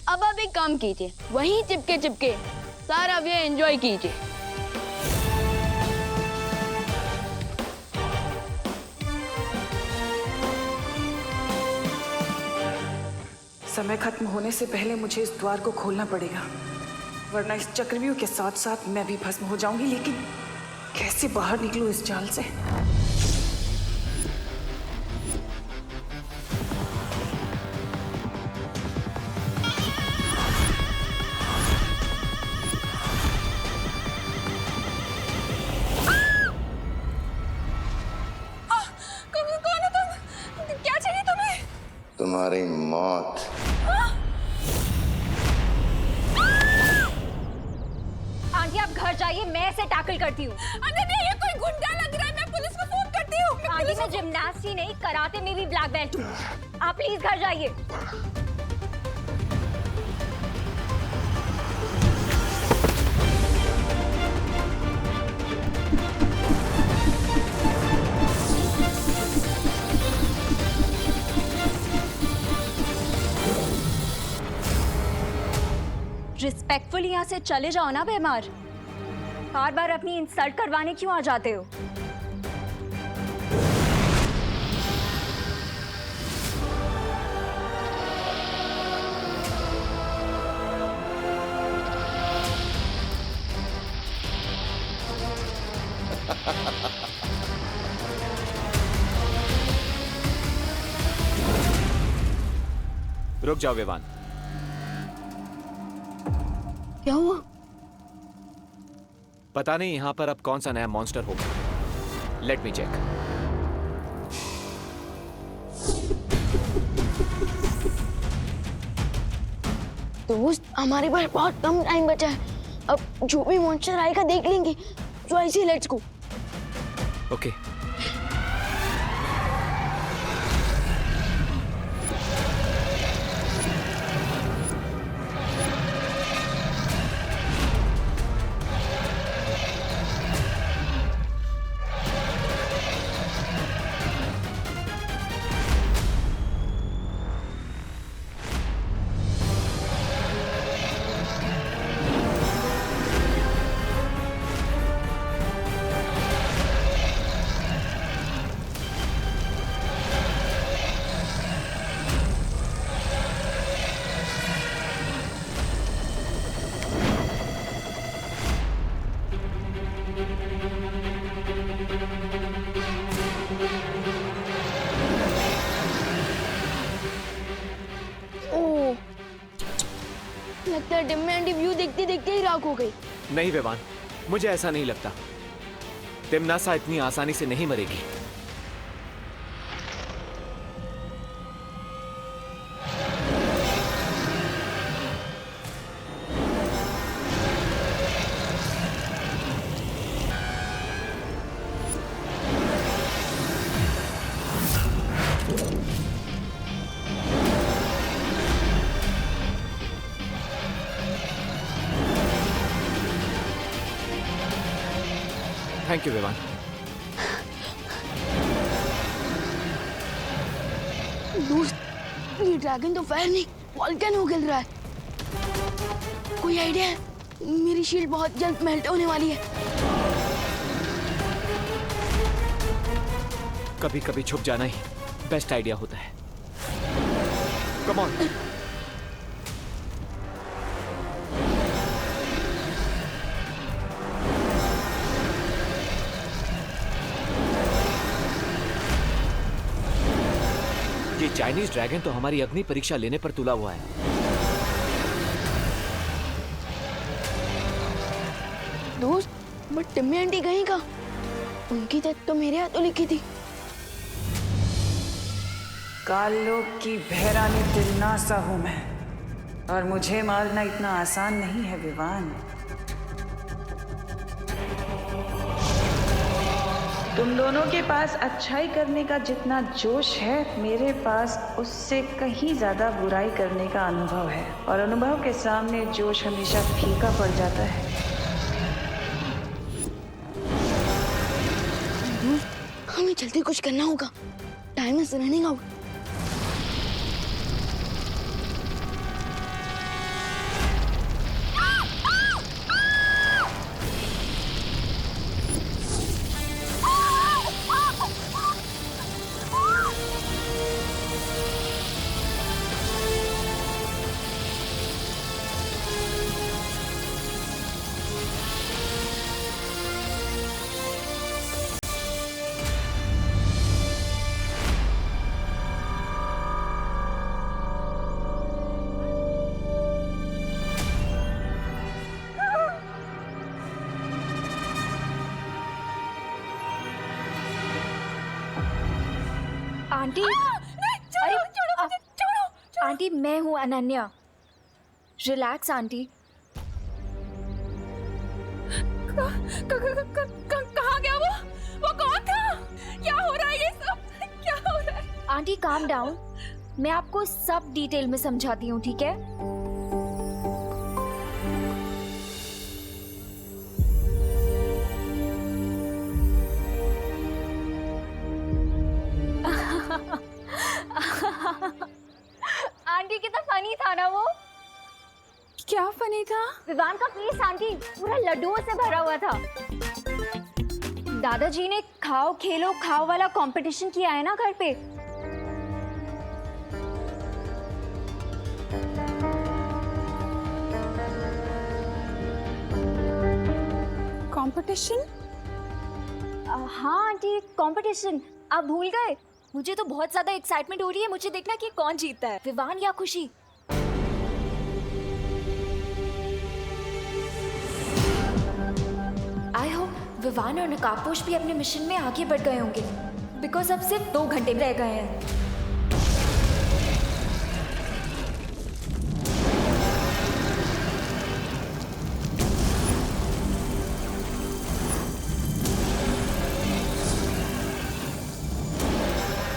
अब आप एक काम कीजिए, वहीं चिपके चिपके सारा ये एंजॉय कीजिए। समय खत्म होने से पहले मुझे इस द्वार को खोलना पड़ेगा, वरना इस चक्रव्यूह के साथ साथ मैं भी भस्म हो जाऊंगी। लेकिन कैसे बाहर निकलूं इस जाल से? कौन है तुम? क्या चाहिए तुम्हें? तुम्हारी मौत। आंटी आप घर जाइए, मैं इसे टैकल करती हूँ। नहीं, ये कोई गुंडा लग रहा है, मैं पुलिस को फोन करती हूँ। आंटी मैं जिम्नास्ट ही नहीं, कराटे में भी ब्लैक बेल्ट हूँ। आप प्लीज घर जाइए। रिस्पेक्टफुली यहाँ से चले जाओ ना बेमार। बार बार अपनी इंसल्ट करवाने क्यों आ जाते हो? रुक जाओ विवान। क्या हुआ? पता नहीं यहां पर अब कौन सा नया मॉन्स्टर होगा। Let me check. दोस्त, हमारे पास बहुत कम टाइम बचा है। अब जो भी मॉन्स्टर आएगा देख लेंगे। तो ऐसे लेट्स गो। ओके। लगता है डिम्मी आंटी व्यू देखते देखते ही राख हो गई। नहीं विवान, मुझे ऐसा नहीं लगता। तिमनासा इतनी आसानी से नहीं मरेगी। Thank you Vivaan. दोस्त, ये ड्रैगन तो फायर नहीं वॉल्केनो गिर रहा है। कोई आइडिया है? मेरी शील्ड बहुत जल्द मेल्ट होने वाली है। कभी कभी छुप जाना ही बेस्ट आइडिया होता है। Come on. ये चाइनीज ड्रैगन तो हमारी अग्नि परीक्षा लेने पर तुला हुआ है। दोस्त, बट टिम्मी आंटी कहीं का? उनकी डेथ तो मेरे हाथों लिखी थी। काललोक की बहरानी तिलनासा हूं मैं, और मुझे मारना इतना आसान नहीं है विवान। तुम दोनों के पास अच्छाई करने का जितना जोश है, मेरे पास उससे कहीं ज्यादा बुराई करने का अनुभव है, और अनुभव के सामने जोश हमेशा फीका पड़ जाता है। जल्दी कुछ करना होगा, time is running out. Aunty, अरे आंटी, मैं हूँ अनन्या। Relax aunty. कहाँ गया वो कौन था? क्या हो रहा है ये सब? क्या हो रहा है? आंटी काम डाउन, मैं आपको सब डिटेल में समझाती हूँ, ठीक है? आंटी कितना फनी था ना वो। क्या फनी था? विवान का फेस आंटी पूरा लड्डुओं से भरा हुआ था। दादाजी ने खाओ खेलो खाओ वाला कंपटीशन किया है ना घर पे। कंपटीशन? हाँ आंटी, कंपटीशन। आप भूल गए? मुझे तो बहुत ज्यादा एक्साइटमेंट हो रही है। मुझे देखना कि कौन जीतता है, विवान या खुशी। आई होप विवान और नकाबपोश भी अपने मिशन में आगे बढ़ गए होंगे, बिकॉज अब सिर्फ 2 घंटे रह गए हैं।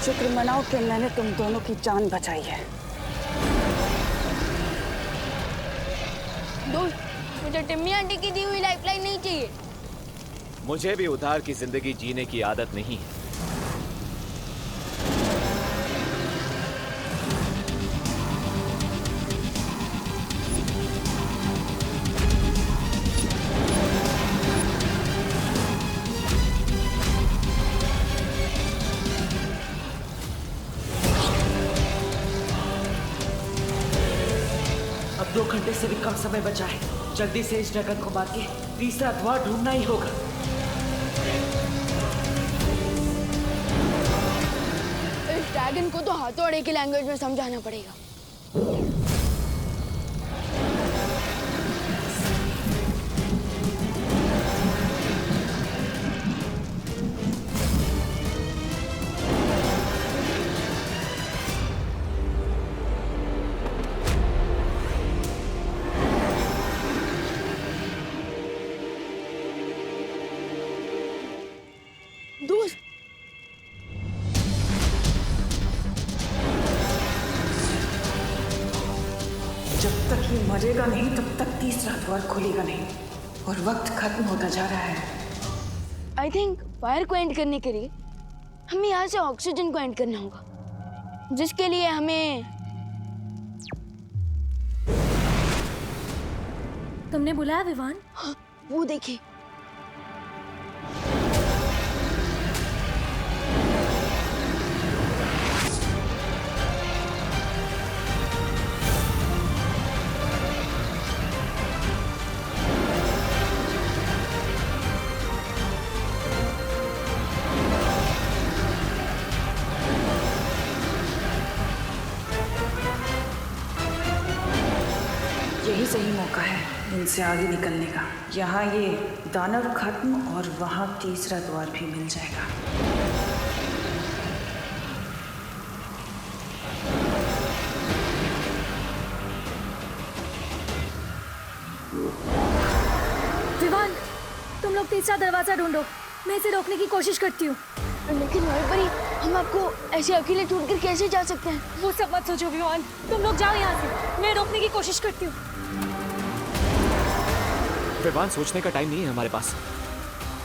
शुक्र मनाओ कि मैंने तुम दोनों की जान बचाई है। दोस्त, मुझे टिम्मी आंटी की दी हुई लाइफलाइन नहीं चाहिए। मुझे भी उधार की जिंदगी जीने की आदत नहीं है। अब 2 घंटे से भी कम समय बचा है। जल्दी से इस ड्रैगन को मार के तीसरा द्वार ढूंढना ही होगा। इस ड्रैगन को तो हाथोड़े की लैंग्वेज में समझाना पड़ेगा। दोस्त, जब तक ये मरेगा नहीं तब तक तीसरा द्वार खुलेगा नहीं, और वक्त खत्म होता जा रहा है। आई थिंक फायर को एंड करने के लिए हमें यहाँ से ऑक्सीजन को एंड करना होगा, जिसके लिए हमें। तुमने बुलाया विवान? हाँ, वो देखिए। यही सही मौका है इनसे आगे निकलने का। यहाँ ये दानव खत्म और वहाँ तीसरा द्वार भी मिल जाएगा। विवान, तुम लोग तीसरा दरवाजा ढूंढो, मैं इसे रोकने की कोशिश करती हूँ। लेकिन वहीं पर ही हम आपको ऐसे अकेले छोड़कर कैसे जा सकते हैं? वो सब मत सोचो विवान, तुम लोग जाओ यहाँ से, मैं रोकने की कोशिश करती हूँ। विवान, सोचने का टाइम नहीं है हमारे पास।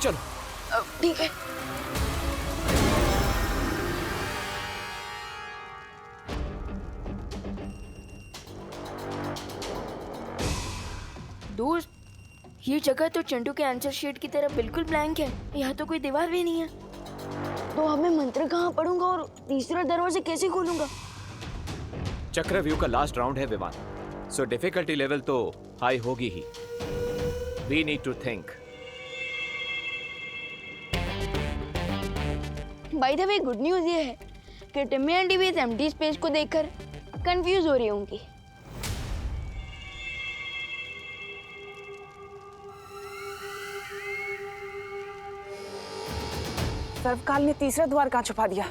चलो। ठीक है। दोस्त, ये जगह तो चंटू के आंसर शीट की तरह बिल्कुल ब्लैंक है। यहाँ तो कोई दीवार भी नहीं है। तो अब मैं मंत्र कहाँ पढ़ूंगा और तीसरा दरवाजा कैसे खोलूंगा? चक्रव्यूह का लास्ट राउंड है विवान, सो डिफिकल्टी लेवल तो हाई होगी ही। We need to think. By the way good news ये है कि टिम्मी आंटी भी इस एम्प्टी स्पेस को देखकर कंफ्यूज हो रही होंगी। सर्वकाल ने तीसरा द्वार कहाँ छुपा दिया?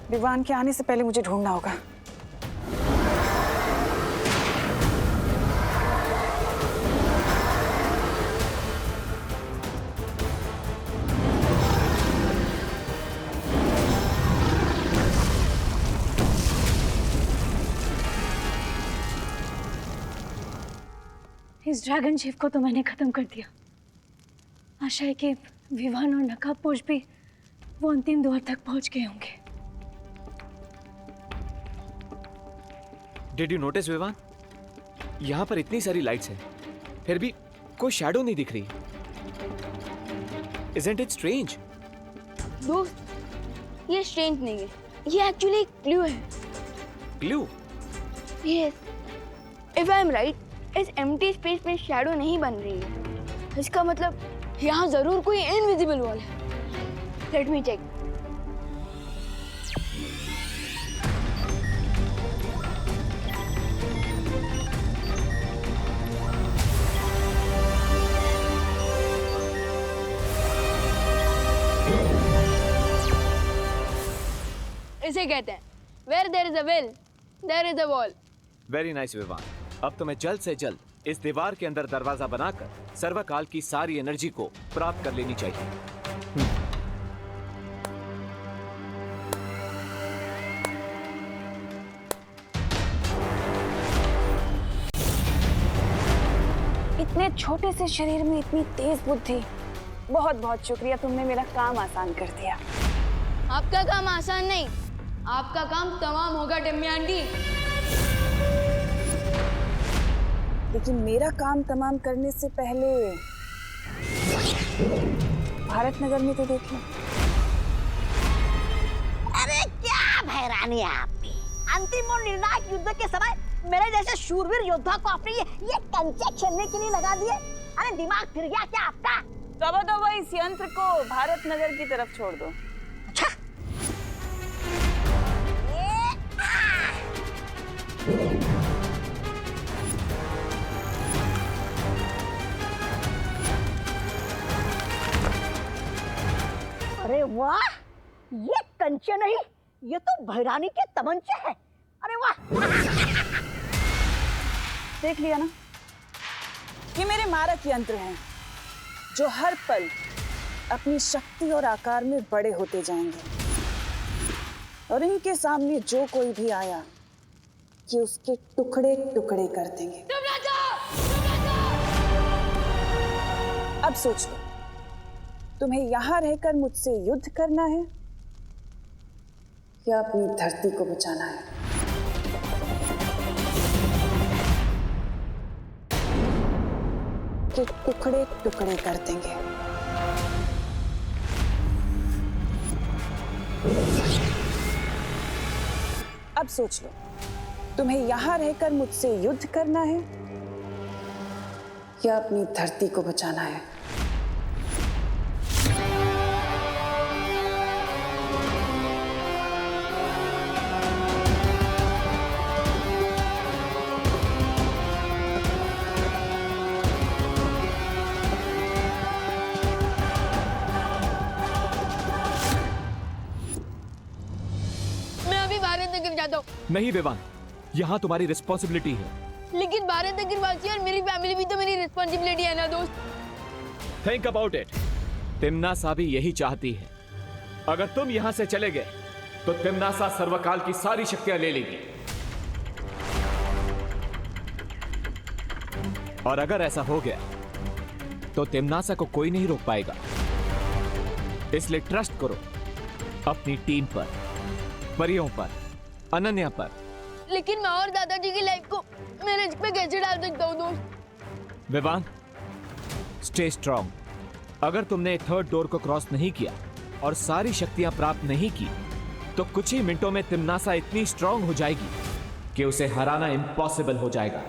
विवान के आने से पहले मुझे ढूंढना होगा। इस ड्रैगन शेफ को तो मैंने खत्म कर दिया। आशा है कि विवान और नकाबपोश भी वो अंतिम द्वार तक पहुंच गए होंगे। डिड यू नोटिस विवान, यहाँ पर इतनी सारी लाइट्स हैं, फिर भी कोई शैडो नहीं दिख रही। Isn't it strange? दोस्त, ये स्ट्रेंज नहीं है, ये एक्चुअली एक क्लू है। Clue? Yes, if I am right, इस एम्प्टी स्पेस में शैडो नहीं बन रही है। इसका मतलब यहाँ जरूर कोई इनविजिबल वॉल है। Let me check. इसे कहते हैं Where there is a will, there is a wall. Very nice Vivaan. अब तुम्हें जल्द से जल्द इस दीवार के अंदर दरवाजा बनाकर सर्वकाल की सारी एनर्जी को प्राप्त कर लेनी चाहिए। इतने छोटे से शरीर में इतनी तेज बुद्धि। बहुत बहुत शुक्रिया, तुमने मेरा काम आसान कर दिया। आपका काम आसान नहीं, आपका काम तमाम होगा टिम्मी आंटी। लेकिन मेरा काम तमाम करने से पहले भारत नगर में तो देखो। अरे क्या भैरानी है आपकी। अंतिम और निर्णायक युद्ध के समय मेरे जैसे शूरवीर योद्धा को आपने ये कंचे खेलने के लिए लगा दिए। अरे दिमाग फिर गया क्या आपका? तो इस यंत्र को भारत नगर की तरफ छोड़ दो। अच्छा। अरे वाह, ये कंचे नहीं, ये तो भैरानी के तमंचे हैं। अरे वाह। देख लिया ना, ये मेरे मारक यंत्र हैं जो हर पल अपनी शक्ति और आकार में बड़े होते जाएंगे, और इनके सामने जो कोई भी आया कि उसके टुकड़े टुकड़े कर देंगे। अब सोच लो, तुम्हें यहां रहकर मुझसे युद्ध करना है या अपनी धरती को बचाना है? कि टुकड़े टुकड़े कर देंगे। अब सोच लो, तुम्हें यहां रहकर मुझसे युद्ध करना है या अपनी धरती को बचाना है? नहीं विवान, यहाँ तुम्हारी रिस्पॉन्सिबिलिटी है। लेकिन भारत नगरवासी और मेरी फैमिली भी तो मेरी रिस्पॉन्सिबिलिटी है ना दोस्त। Think about it. तिम्नासा भी यही चाहती है। अगर तुम यहाँ से चले गए तो तिम्नासा सर्वकाल की सारी शक्तियां ले लेगी, और अगर ऐसा हो गया तो तिम्नासा को कोई नहीं रोक पाएगा। इसलिए ट्रस्ट करो अपनी टीम पर, परियों पर, अनन्या पर लेकिन मैं और दादाजी की लाइफ को मैं रिस्क पे कैसे डाल सकता हूँ दोस्त? Vivaan, stay strong. अगर तुमने थर्ड डोर को क्रॉस नहीं किया और सारी शक्तियां प्राप्त नहीं की तो कुछ ही मिनटों में तिम्नासा इतनी स्ट्रांग हो जाएगी कि उसे हराना इम्पॉसिबल हो जाएगा।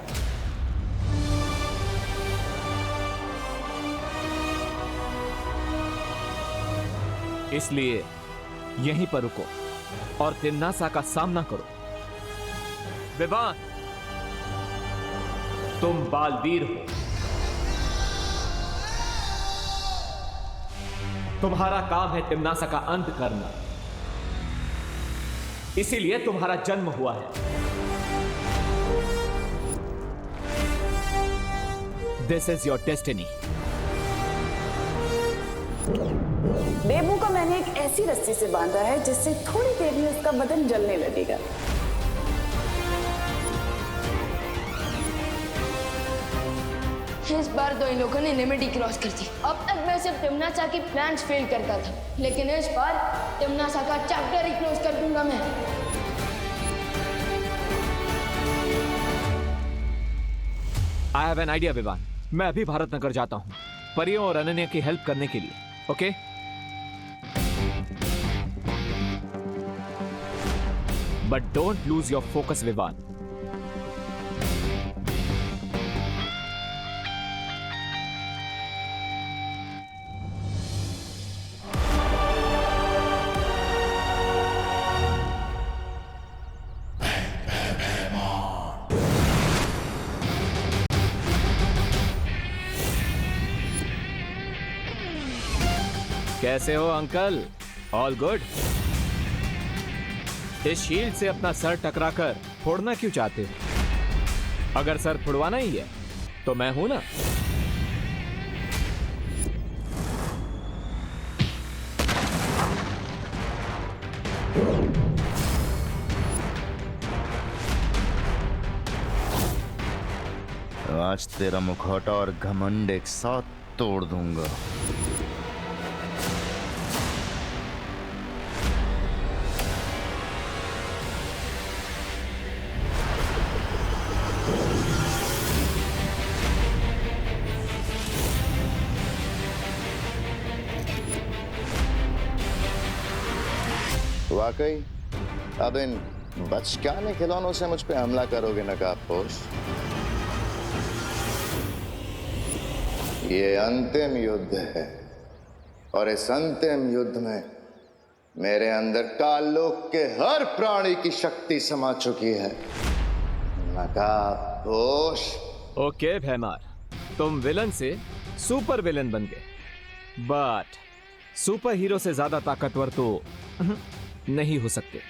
इसलिए यहीं पर रुको और तिम्नासा का सामना करो। विवान, तुम बालवीर हो। तुम्हारा काम है तिम्नासा का अंत करना, इसीलिए तुम्हारा जन्म हुआ है। This is your destiny. Bebu को मैंने एक ऐसी रस्सी से बांधा है जिससे थोड़ी देर में उसका बदन जलने लगेगा। इस बार तो इन लोगों ने लिमिट ही क्रॉस कर दी। अब तक मैं सिर्फ तिम्नासा की प्लान्स फेल करता था, लेकिन इस बार तिम्नासा का चैप्टर ही क्लोज कर दूंगा मैं। I have an idea Vivaan. मैं अभी भारत नगर जाता हूं परियों और अनन्या की हेल्प करने के लिए। Okay? But don't lose your focus Vivaan. कैसे हो अंकल? All good? इस शील्ड से अपना सर टकराकर फोड़ना क्यों चाहते हो? अगर सर फुड़वाना ही है तो मैं हूं ना। आज तेरा मुखौटा और घमंड एक साथ तोड़ दूंगा। वाकई अब इन बचकाने खिलौनों से मुझ पे हमला करोगे नकाबपोश? ये अंतिम युद्ध है और इस अंतिम युद्ध में मेरे अंदर काललोक के हर प्राणी की शक्ति समा चुकी है नकाबपोश। ओके भैमार, तुम विलन से सुपर विलन बन गए, बट सुपर हीरो से ज्यादा ताकतवर तो नहीं हो सकते।